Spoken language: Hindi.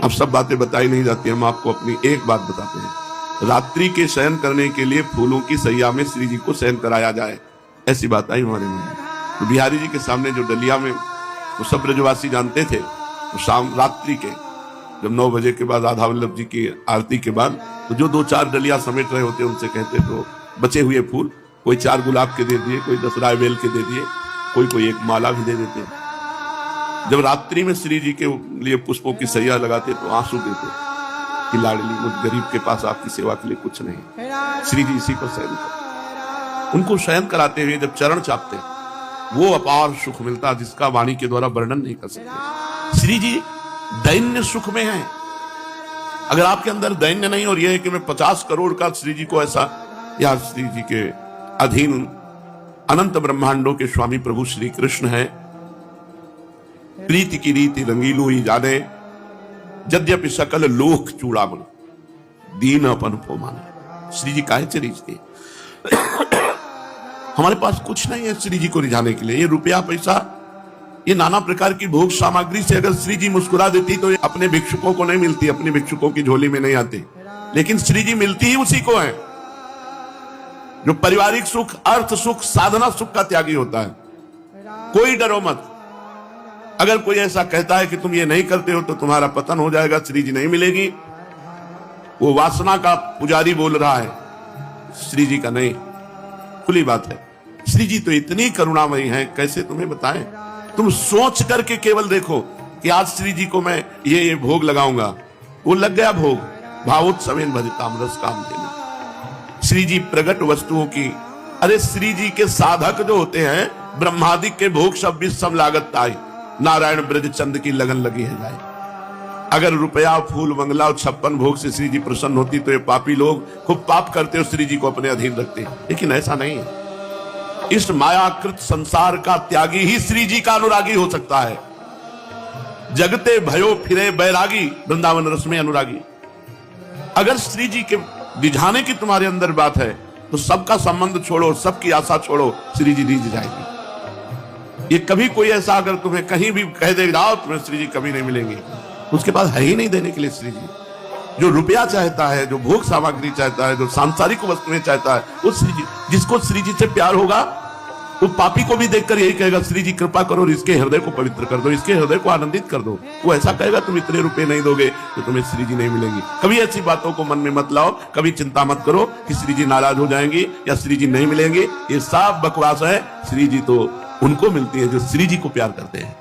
अब सब बातें बताई नहीं जाती, हम आपको अपनी एक बात बताते हैं। रात्रि के शयन करने के लिए फूलों की सैया में श्री जी को शयन कराया जाए, ऐसी बात आई हमारे मन में। तो बिहारी जी के सामने जो डलिया में वो सब ब्रजवासी जानते थे, तो शाम रात्रि के जब 9 बजे के बाद राधा वल्लभ जी की आरती के बाद तो जो 2-4 डलिया समेट रहे होते उनसे कहते तो बचे हुए फूल कोई 4 गुलाब के दे दिए, कोई 10 रायबेल के दे दिए, कोई एक माला भी दे देते। जब रात्रि में श्री जी के लिए पुष्पों की सैया लगाते तो आंसू देते कि लाडली मुझ गरीब के पास आपकी सेवा के लिए कुछ नहीं, श्री जी इसी को शयन कर। उनको शयन कराते हुए जब चरण चापते वो अपार सुख मिलता जिसका वाणी के द्वारा वर्णन नहीं कर सकते। श्री जी दैन्य सुख में है। अगर आपके अंदर दैन्य नहीं और यह है कि मैं 50 करोड़ का श्री जी को ऐसा, या श्री जी के अधीन अनंत ब्रह्मांडों के स्वामी प्रभु श्री कृष्ण है, प्रीति की रीति रंगीलू ही जाने, यद्यपि सकल लोक चूड़ामन दीन अपन को माने। श्री जी काहे से रिझते? हमारे पास कुछ नहीं है श्री जी को रिझाने के लिए। ये रुपया पैसा, ये नाना प्रकार की भोग सामग्री से अगर श्री जी मुस्कुरा देती तो अपने भिक्षुकों को नहीं मिलती, अपने भिक्षुकों की झोली में नहीं आती। लेकिन श्री जी मिलती ही उसी को है जो पारिवारिक सुख, अर्थ सुख, साधना सुख का त्यागी होता है। कोई डरो मत। अगर कोई ऐसा कहता है कि तुम ये नहीं करते हो तो तुम्हारा पतन हो जाएगा, श्री जी नहीं मिलेगी, वो वासना का पुजारी बोल रहा है, श्री जी का नहीं। खुली बात है। श्री जी तो इतनी करुणामयी हैं, कैसे तुम्हें बताएं। तुम सोच करके केवल देखो कि आज श्री जी को मैं ये भोग लगाऊंगा, वो लग गया भोग। भावोत्सवेन भजताम रस काम देना। श्री जी प्रगट वस्तुओं की, अरे श्री जी के साधक जो होते हैं ब्रह्मादिक के भोग सब भी सम लागत ताई, नारायण ब्रज चंद की लगन लगी है जाए। अगर रुपया फूल मंगला और 56 भोग से श्री जी प्रसन्न होती तो ये पापी लोग खूब पाप करते और श्री जी को अपने अधीन रखते, लेकिन ऐसा नहीं है। इस मायाकृत संसार का त्यागी ही श्री जी का अनुरागी हो सकता है। जगते भयो फिरे बैरागी, वृंदावन रस में अनुरागी। अगर श्री जी के रिझाने की तुम्हारे अंदर बात है तो सबका संबंध छोड़ो, सबकी आशा छोड़ो, श्री जी रिझ जाएगी। ये कभी कोई ऐसा अगर तुम्हें कहीं भी कह दे जाओ तुम्हें श्री जी कभी नहीं मिलेंगे, उसके पास है ही नहीं देने के लिए श्री जी। जो रुपया चाहता है, जो भोग सामग्री चाहता है, जो सांसारिक वस्तुएं चाहता है, वो श्री जी, जिसको श्री जी से प्यार होगा वो पापी को भी देखकर यही कहेगा श्री जी कृपा करो और इसके हृदय को पवित्र कर दो, इसके हृदय को आनंदित कर दो। वो ऐसा कहेगा तुम इतने रुपए नहीं दोगे तो तुम्हें श्री जी नहीं मिलेंगी। कभी ऐसी बातों को मन में मत लाओ, कभी चिंता मत करो कि श्री जी नाराज हो जाएंगे या श्री जी नहीं मिलेंगे। ये सब बकवास है। श्री जी तो उनको मिलती है जो श्री जी को प्यार करते हैं।